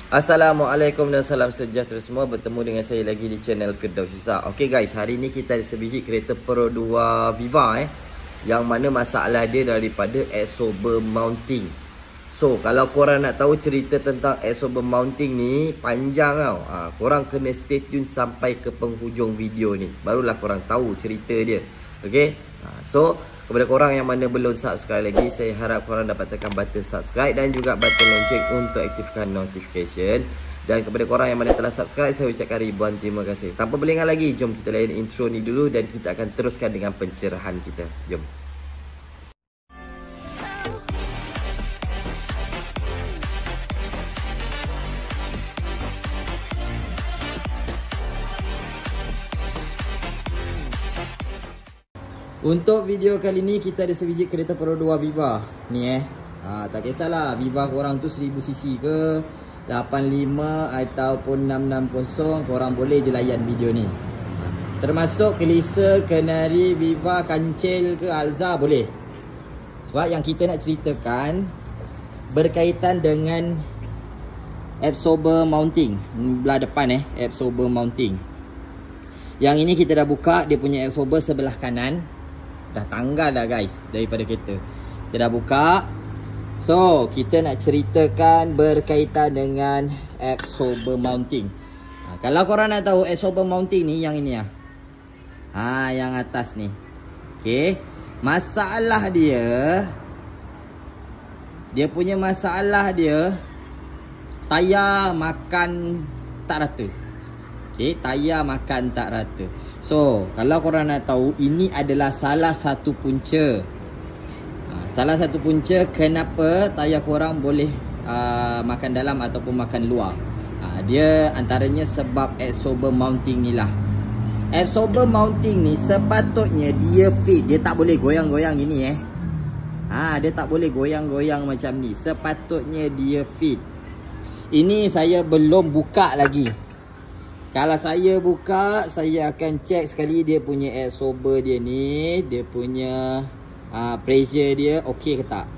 Assalamualaikum dan salam sejahtera semua. Bertemu dengan saya lagi di channel Firdaus Izzah. Okey guys, hari ni kita ada sebiji kereta Pro 2 Viva yang mana masalah dia daripada absorber mounting. So, kalau korang nak tahu cerita tentang absorber mounting ni panjang tau. Korang kena stay tune sampai ke penghujung video ni. Barulah korang tahu cerita dia. Okey. So, kepada korang yang mana belum subscribe lagi, saya harap korang dapat tekan button subscribe dan juga button lonceng untuk aktifkan notification. Dan kepada korang yang mana telah subscribe, saya ucapkan ribuan terima kasih. Tanpa berlengah lagi, jom kita layan intro ni dulu dan kita akan teruskan dengan pencerahan kita. Jom. Untuk video kali ni kita ada sebiji kereta Pro 2 Viva ni tak kisahlah Viva korang tu 1000cc ke 85 ataupun 660, korang boleh je layan video ni. Termasuk Kelisa, Kenari, Viva, Kancil ke Alza boleh. Sebab yang kita nak ceritakan berkaitan dengan absorber mounting belah depan absorber mounting. Yang ini kita dah buka, dia punya absorber sebelah kanan. Dah tanggal dah guys daripada kereta. Kita dah buka. So, kita nak ceritakan berkaitan dengan absorber mounting. Kalau korang nak tahu absorber mounting ni, yang ini yang atas ni. Okay. Masalah dia punya masalah dia tayar makan tak rata. Okay, tayar makan tak rata. So, kalau korang nak tahu, ini adalah salah satu punca. Salah satu punca kenapa tayar korang boleh makan dalam ataupun makan luar. Dia antaranya sebab absorber mounting ni lah. Absorber mounting ni sepatutnya dia fit. Dia tak boleh goyang-goyang gini dia tak boleh goyang-goyang macam ni. Sepatutnya dia fit. Ini saya belum buka lagi. Kalau saya buka, saya akan cek sekali dia punya absorber dia ni, dia punya pressure dia okey ke tak.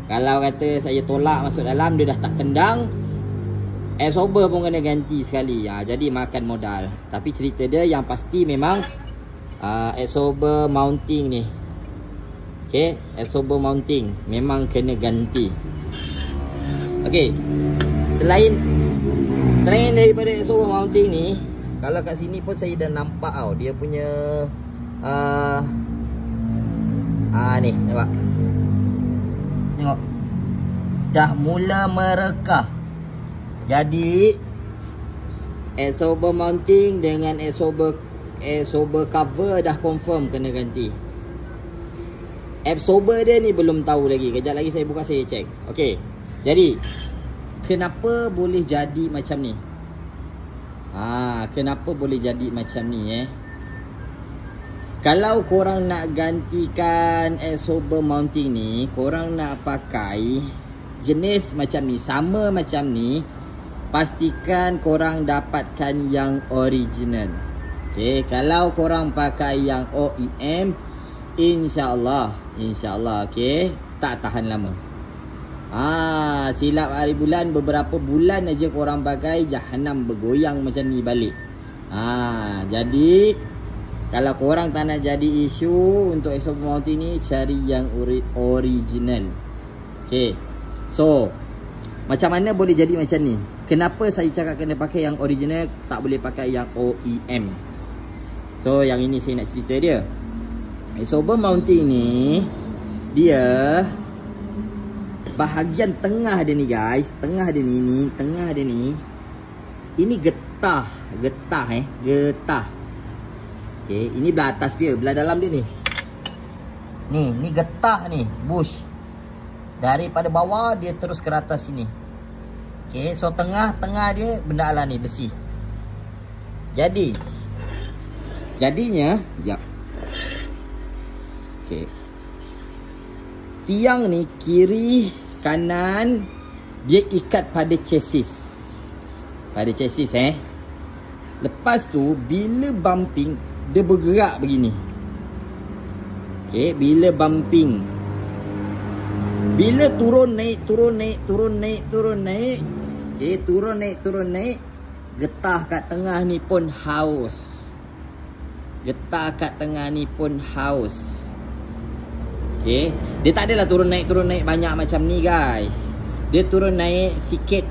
Kalau kata saya tolak masuk dalam, dia dah tak tendang, absorber pun kena ganti sekali. Jadi makan modal. Tapi cerita dia yang pasti memang absorber mounting ni. Okey, absorber mounting memang kena ganti. Okey. Selain daripada absorber mounting ni, kalau kat sini pun saya dah nampak tau dia punya ni nampak. Tengok. Dah mula merekah. Jadi absorber mounting dengan absorber cover dah confirm kena ganti. Absorber dia ni belum tahu lagi. Kejap lagi saya buka, saya cek. Okey. Jadi kenapa boleh jadi macam ni? Kenapa boleh jadi macam ni Kalau korang nak gantikan absorber mounting ni, korang nak pakai jenis macam ni, sama macam ni, pastikan korang dapatkan yang original. Okay, kalau korang pakai yang OEM, InsyaAllah okay, tak tahan lama. Silap hari bulan, beberapa bulan aja korang pakai, jahanam bergoyang macam ni balik. Jadi kalau korang tak nak jadi isu untuk absorber mounting ni, cari yang original. Okay. So, macam mana boleh jadi macam ni? Kenapa saya cakap kena pakai yang original, tak boleh pakai yang OEM? So, yang ini saya nak cerita dia. Absorber mounting ni, dia bahagian tengah dia ni guys, tengah dia ni, ini getah. Okay, ini belah atas dia, belah dalam dia ni. Ni getah ni, bush. Daripada bawah dia terus ke atas sini. Okay, so tengah dia benda ala ni, besi. Jadinya, jap. Okay. Tiang ni kiri kanan dia ikat pada chassis. Lepas tu bila bumping dia bergerak begini. Okay, bila bumping, bila turun naik Okay, turun naik. Getah kat tengah ni pun haus. Okay, dia tak adalah turun naik banyak macam ni guys. Dia turun naik sikit.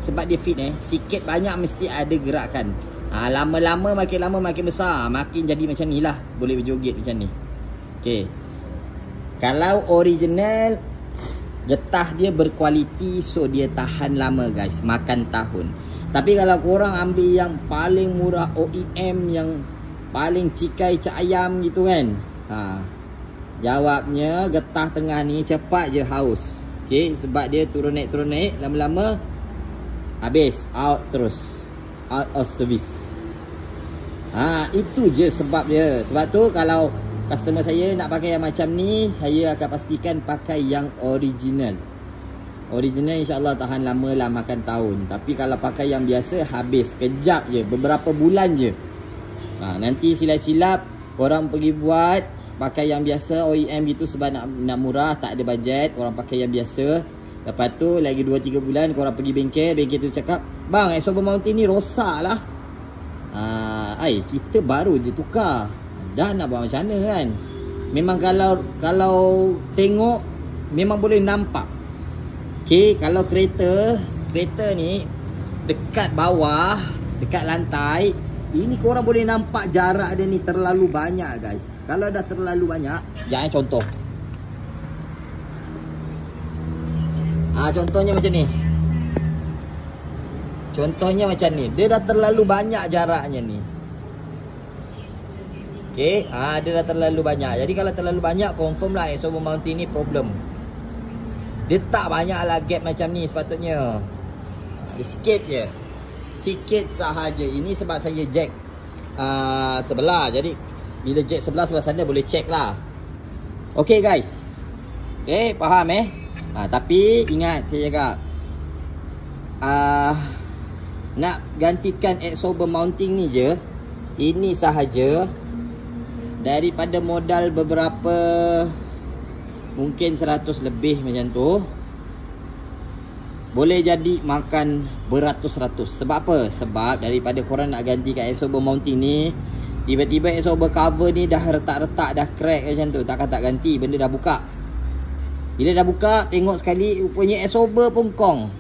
Sebab dia fit sikit banyak mesti ada gerakan. Lama-lama makin besar, makin jadi macam ni lah. Boleh berjoget macam ni. Okay, kalau original, getah dia berkualiti, so dia tahan lama guys, makan tahun. Tapi kalau korang ambil yang paling murah OEM, yang paling cikai cak ayam gitu kan, jawabnya getah tengah ni cepat je haus. Okay, sebab dia turun naik, lama-lama habis, out of service. Itu je sebab dia. Sebab tu kalau customer saya nak pakai yang macam ni, saya akan pastikan pakai yang original. Original insyaAllah tahan lama lah, makan tahun. Tapi kalau pakai yang biasa, habis kejap je, beberapa bulan je. Nanti silap-silap korang pergi buat pakai yang biasa OEM gitu, sebab nak murah, tak ada bajet, korang pakai yang biasa. Lepas tu lagi 2-3 bulan korang pergi bengkel tu cakap, bang, Exober Mountain ni rosak lah. Kita baru je tukar, dah nak buat macam mana kan. Memang kalau tengok memang boleh nampak. Okay, kalau kereta ni dekat bawah, dekat lantai, ini korang boleh nampak jarak dia ni terlalu banyak guys. Kalau dah terlalu banyak, jangan contoh. Contohnya macam ni. Dia dah terlalu banyak jaraknya ni. Okay, dia dah terlalu banyak. Jadi kalau terlalu banyak, confirm lah Exober Mountain ni problem. Dia tak banyak lah gap macam ni sepatutnya. Dia sikit sahaja. Ini sebab saya jack sebelah. Jadi bila jack sebelah sana boleh check lah. Okay guys. Okay, faham tapi ingat saya cakap, nak gantikan Exober Mountain ni je, ini sahaja, daripada modal beberapa, mungkin 100 lebih macam tu, boleh jadi makan beratus-ratus. Sebab apa? Sebab daripada korang nak gantikan Exober Mountain ni, tiba-tiba Exober cover ni dah retak-retak, dah crack macam tu, takkan tak ganti, benda dah buka. Bila dah buka, tengok sekali rupanya Exober pun kong.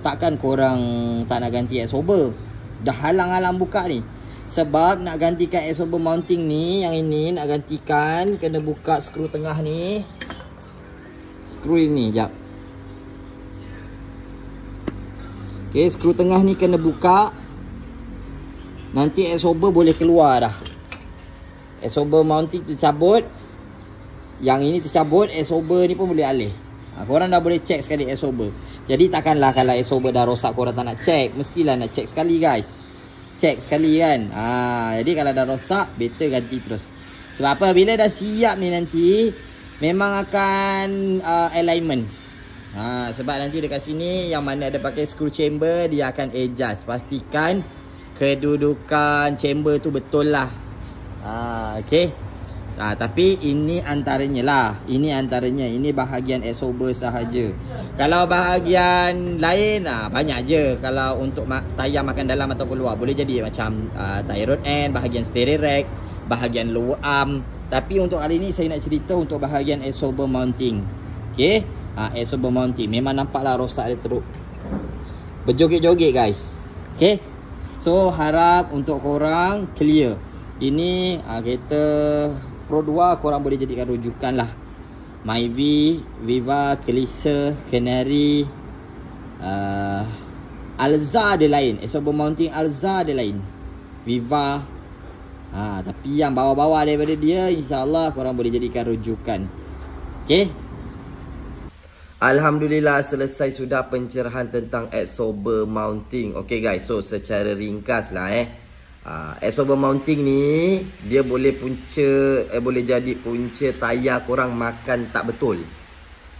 Takkan korang tak nak ganti Exober? Dah halang-halang buka ni. Sebab nak gantikan Exober Mountain ni, yang ini nak gantikan, kena buka skru tengah ni. Skru ini, jap. Okay, skru tengah ni kena buka. Nanti Exober boleh keluar dah. Exober Mountain tercabut, yang ini tercabut, Exober ni pun boleh alih. Korang dah boleh check sekali Exober. Jadi takkanlah kalau Exober dah rosak korang tak nak check. Mestilah nak check sekali guys. Check sekali kan. Jadi kalau dah rosak, better ganti terus. Sebab apa? Bila dah siap ni nanti, memang akan alignment. Sebab nanti dekat sini, yang mana ada pakai screw chamber, dia akan adjust. Pastikan kedudukan chamber tu betul lah. Okay. Tapi ini antaranya lah. Ini bahagian Exober sahaja. Kalau bahagian lain, banyak je. Kalau untuk tayar makan dalam atau keluar, boleh jadi macam tayar road end, bahagian steering rack, bahagian lower arm. Tapi untuk kali ni saya nak cerita untuk bahagian Exober Mounting. Okay, Exober Mounting memang nampaklah rosak dia teruk, berjoget-joget guys. Okay, so harap untuk korang clear. Ini kereta Pro 2 korang boleh jadikan rujukan lah. Myvi, Viva, Kelisa, Canary, Alza dia lain. Exober Mountain Alza dia lain. Viva. Tapi yang bawah-bawah daripada dia, insyaAllah korang boleh jadikan rujukan. Okay. Alhamdulillah, selesai sudah pencerahan tentang Exober Mountain. Okay guys, so secara ringkas lah Exober Mounting ni dia boleh boleh jadi punca tayar korang makan tak betul.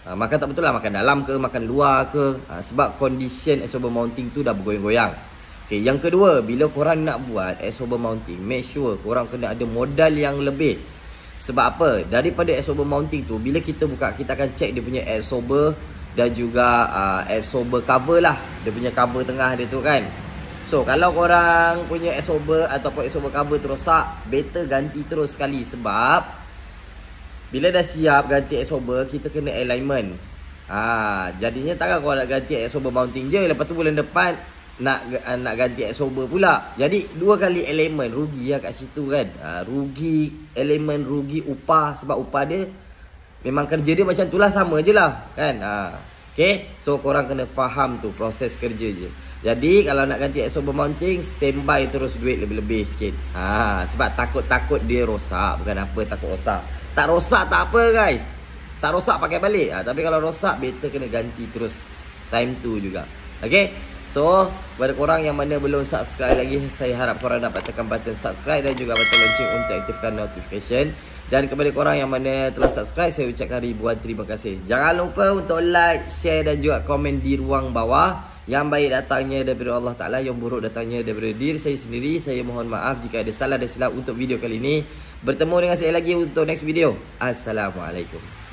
Makan tak betul lah, makan dalam ke, makan luar ke, sebab condition Exober Mounting tu dah bergoyang-goyang. Okay, yang kedua, bila korang nak buat Exober Mounting, make sure korang kena ada modal yang lebih. Sebab apa? Daripada Exober Mounting tu, bila kita buka, kita akan check dia punya Exober dan juga absorber cover lah. Dia punya cover tengah dia tu kan. So kalau korang punya absorber ataupun absorber cover tu rosak, better ganti terus sekali. Sebab bila dah siap ganti absorber, kita kena alignment. Jadinya takkan korang nak ganti absorber mounting je, lepas tu bulan depan nak ganti absorber pula. Jadi 2 kali elemen, rugi lah kat situ kan. Rugi elemen, rugi upah. Sebab upah dia memang kerja dia macam tu lah, sama je lah kan. Okay, so korang kena faham tu proses kerja je. Jadi kalau nak ganti absorber mounting, standby terus duit lebih-lebih sikit. Sebab takut-takut dia rosak. Bukan apa takut rosak. Tak rosak tak apa guys, tak rosak pakai balik. Tapi kalau rosak, better kena ganti terus time tu juga. Okay, so kepada korang yang mana belum subscribe lagi, saya harap korang dapat tekan button subscribe dan juga button lonceng untuk aktifkan notification. Dan kepada korang yang mana telah subscribe, saya ucapkan ribuan terima kasih. Jangan lupa untuk like, share dan juga komen di ruang bawah. Yang baik datangnya daripada Allah Ta'ala, yang buruk datangnya daripada diri saya sendiri. Saya mohon maaf jika ada salah dan silap untuk video kali ini. Bertemu dengan saya lagi untuk next video. Assalamualaikum.